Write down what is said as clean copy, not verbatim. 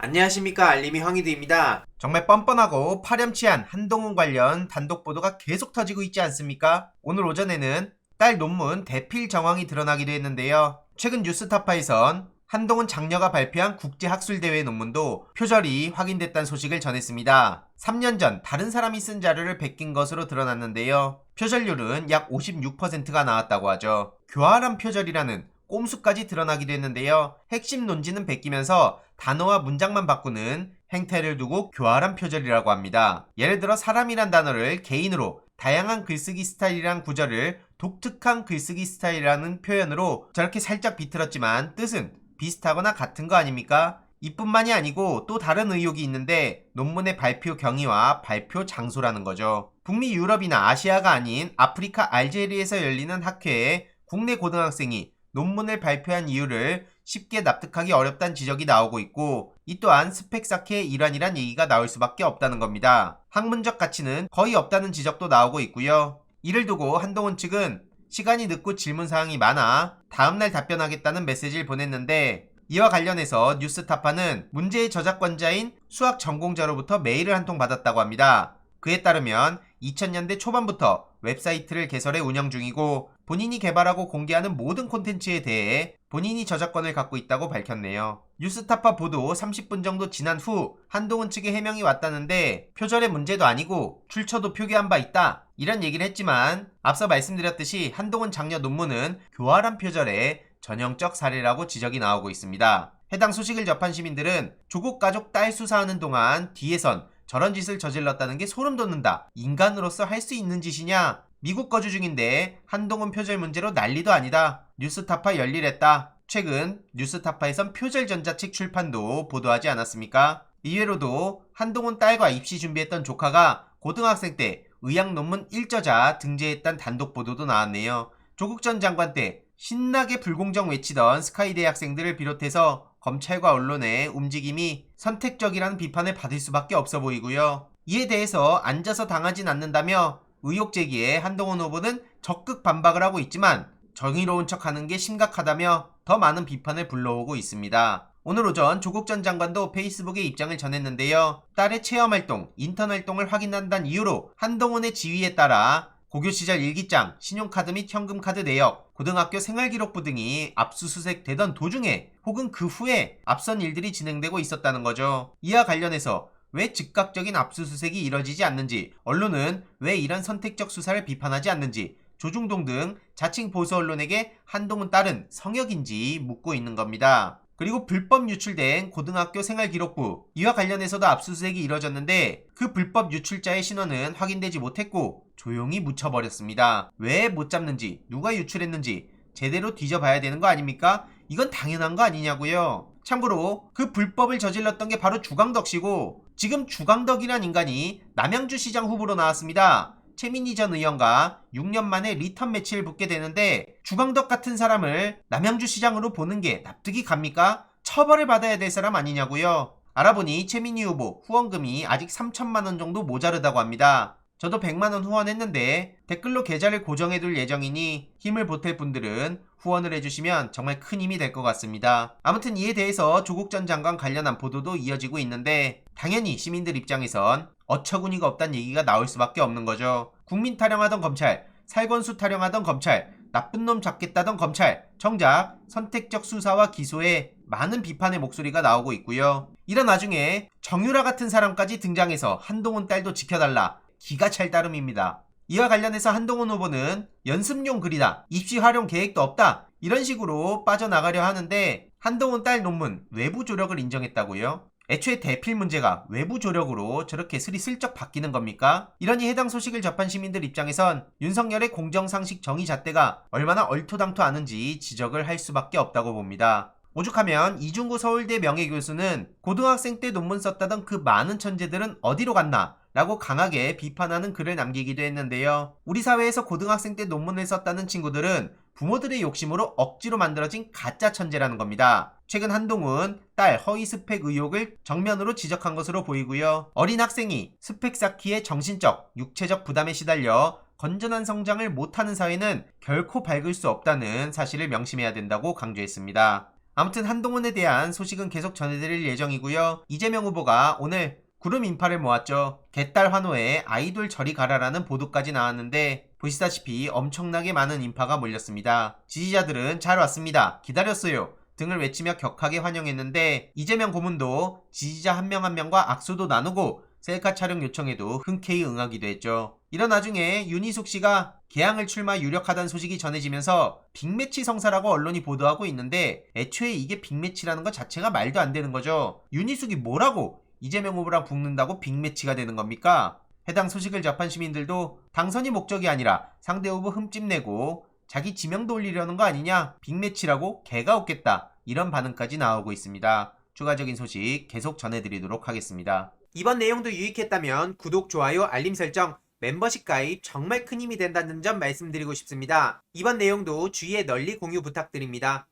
안녕하십니까, 알림이 황희두입니다. 정말 뻔뻔하고 파렴치한 한동훈 관련 단독 보도가 계속 터지고 있지 않습니까? 오늘 오전에는 딸 논문 대필 정황이 드러나기도 했는데요. 최근 뉴스타파에선 한동훈 장녀가 발표한 국제학술대회 논문도 표절이 확인됐다는 소식을 전했습니다. 3년 전 다른 사람이 쓴 자료를 베낀 것으로 드러났는데요. 표절률은 약 56%가 나왔다고 하죠. 교활한 표절이라는 꼼수까지 드러나기도 했는데요. 핵심 논지는 베끼면서 단어와 문장만 바꾸는 행태를 두고 교활한 표절이라고 합니다. 예를 들어 사람이란 단어를 개인으로 다양한 글쓰기 스타일이란 구절을 독특한 글쓰기 스타일이라는 표현으로 저렇게 살짝 비틀었지만 뜻은 비슷하거나 같은 거 아닙니까? 이뿐만이 아니고 또 다른 의혹이 있는데 논문의 발표 경위와 발표 장소라는 거죠. 북미 유럽이나 아시아가 아닌 아프리카 알제리에서 열리는 학회에 국내 고등학생이 논문을 발표한 이유를 쉽게 납득하기 어렵다는 지적이 나오고 있고, 이 또한 스펙 쌓기의 일환이란 얘기가 나올 수밖에 없다는 겁니다. 학문적 가치는 거의 없다는 지적도 나오고 있고요. 이를 두고 한동훈 측은 시간이 늦고 질문사항이 많아 다음날 답변하겠다는 메시지를 보냈는데, 이와 관련해서 뉴스타파는 문제의 저작권자인 수학 전공자로부터 메일을 한 통 받았다고 합니다. 그에 따르면 2000년대 초반부터 웹사이트를 개설해 운영 중이고 본인이 개발하고 공개하는 모든 콘텐츠에 대해 본인이 저작권을 갖고 있다고 밝혔네요. 뉴스타파 보도 30분 정도 지난 후 한동훈 측의 해명이 왔다는데 표절의 문제도 아니고 출처도 표기한 바 있다, 이런 얘기를 했지만 앞서 말씀드렸듯이 한동훈 장녀 논문은 교활한 표절의 전형적 사례라고 지적이 나오고 있습니다. 해당 소식을 접한 시민들은 조국 가족 딸 수사하는 동안 뒤에선 저런 짓을 저질렀다는 게 소름 돋는다. 인간으로서 할 수 있는 짓이냐? 미국 거주 중인데 한동훈 표절 문제로 난리도 아니다. 뉴스타파 열일했다. 최근 뉴스타파에선 표절 전자책 출판도 보도하지 않았습니까? 이외로도 한동훈 딸과 입시 준비했던 조카가 고등학생 때 의학 논문 1저자 등재했다는 단독 보도도 나왔네요. 조국 전 장관 때 신나게 불공정 외치던 스카이대 학생들을 비롯해서 검찰과 언론의 움직임이 선택적이라는 비판을 받을 수밖에 없어 보이고요. 이에 대해서 앉아서 당하진 않는다며 의혹 제기에 한동훈 후보는 적극 반박을 하고 있지만 정의로운 척하는 게 심각하다며 더 많은 비판을 불러오고 있습니다. 오늘 오전 조국 전 장관도 페이스북에 입장을 전했는데요. 딸의 체험활동, 인턴 활동을 확인한다는 이유로 한동훈의 지휘에 따라 고교 시절 일기장, 신용카드 및 현금카드 내역, 고등학교 생활기록부 등이 압수수색 되던 도중에 혹은 그 후에 앞선 일들이 진행되고 있었다는 거죠. 이와 관련해서 왜 즉각적인 압수수색이 이뤄지지 않는지, 언론은 왜 이런 선택적 수사를 비판하지 않는지 조중동 등 자칭 보수 언론에게 한동훈 딸은 성역인지 묻고 있는 겁니다. 그리고 불법 유출된 고등학교 생활기록부, 이와 관련해서도 압수수색이 이뤄졌는데 그 불법 유출자의 신원은 확인되지 못했고 조용히 묻혀버렸습니다. 왜 못 잡는지, 누가 유출했는지 제대로 뒤져봐야 되는 거 아닙니까? 이건 당연한 거 아니냐고요. 참고로 그 불법을 저질렀던 게 바로 주광덕 씨고, 지금 주광덕이란 인간이 남양주 시장 후보로 나왔습니다. 최민희 전 의원과 6년 만에 리턴 매치를 붙게 되는데 주광덕 같은 사람을 남양주 시장으로 보는 게 납득이 갑니까? 처벌을 받아야 될 사람 아니냐고요. 알아보니 최민희 후보 후원금이 아직 3천만 원 정도 모자르다고 합니다. 저도 100만 원 후원했는데 댓글로 계좌를 고정해둘 예정이니 힘을 보탤 분들은 후원을 해주시면 정말 큰 힘이 될 것 같습니다. 아무튼 이에 대해서 조국 전 장관 관련한 보도도 이어지고 있는데 당연히 시민들 입장에선 어처구니가 없다는 얘기가 나올 수밖에 없는 거죠. 국민 타령하던 검찰, 살건수 타령하던 검찰, 나쁜 놈 잡겠다던 검찰, 정작 선택적 수사와 기소에 많은 비판의 목소리가 나오고 있고요. 이런 와중에 정유라 같은 사람까지 등장해서 한동훈 딸도 지켜달라, 기가 찰 따름입니다. 이와 관련해서 한동훈 후보는 연습용 글이다, 입시 활용 계획도 없다, 이런 식으로 빠져나가려 하는데 한동훈 딸 논문 외부 조력을 인정했다고요? 애초에 대필 문제가 외부 조력으로 저렇게 스리슬쩍 바뀌는 겁니까? 이러니 해당 소식을 접한 시민들 입장에선 윤석열의 공정상식 정의 잣대가 얼마나 얼토당토하는지 지적을 할 수밖에 없다고 봅니다. 오죽하면 이중구 서울대 명예교수는 고등학생 때 논문 썼다던 그 많은 천재들은 어디로 갔나? 라고 강하게 비판하는 글을 남기기도 했는데요. 우리 사회에서 고등학생 때 논문을 썼다는 친구들은 부모들의 욕심으로 억지로 만들어진 가짜 천재라는 겁니다. 최근 한동훈 딸 허위 스펙 의혹을 정면으로 지적한 것으로 보이고요. 어린 학생이 스펙 쌓기에 정신적, 육체적 부담에 시달려 건전한 성장을 못하는 사회는 결코 밝을 수 없다는 사실을 명심해야 된다고 강조했습니다. 아무튼 한동훈에 대한 소식은 계속 전해드릴 예정이고요. 이재명 후보가 오늘 구름 인파를 모았죠. 개딸 환호에 아이돌 저리 가라라는 보도까지 나왔는데 보시다시피 엄청나게 많은 인파가 몰렸습니다. 지지자들은 잘 왔습니다. 기다렸어요. 등을 외치며 격하게 환영했는데 이재명 고문도 지지자 한 명 한 명과 악수도 나누고 셀카 촬영 요청에도 흔쾌히 응하기도 했죠. 이런 와중에 윤희숙 씨가 개항을 출마 유력하다는 소식이 전해지면서 빅매치 성사라고 언론이 보도하고 있는데 애초에 이게 빅매치라는 것 자체가 말도 안 되는 거죠. 윤희숙이 뭐라고 이재명 후보랑 붙는다고 빅매치가 되는 겁니까? 해당 소식을 접한 시민들도 당선이 목적이 아니라 상대 후보 흠집내고 자기 지명도 올리려는 거 아니냐? 빅매치라고 개가 없겠다. 이런 반응까지 나오고 있습니다. 추가적인 소식 계속 전해드리도록 하겠습니다. 이번 내용도 유익했다면 구독, 좋아요, 알림 설정, 멤버십 가입 정말 큰 힘이 된다는 점 말씀드리고 싶습니다. 이번 내용도 주위에 널리 공유 부탁드립니다.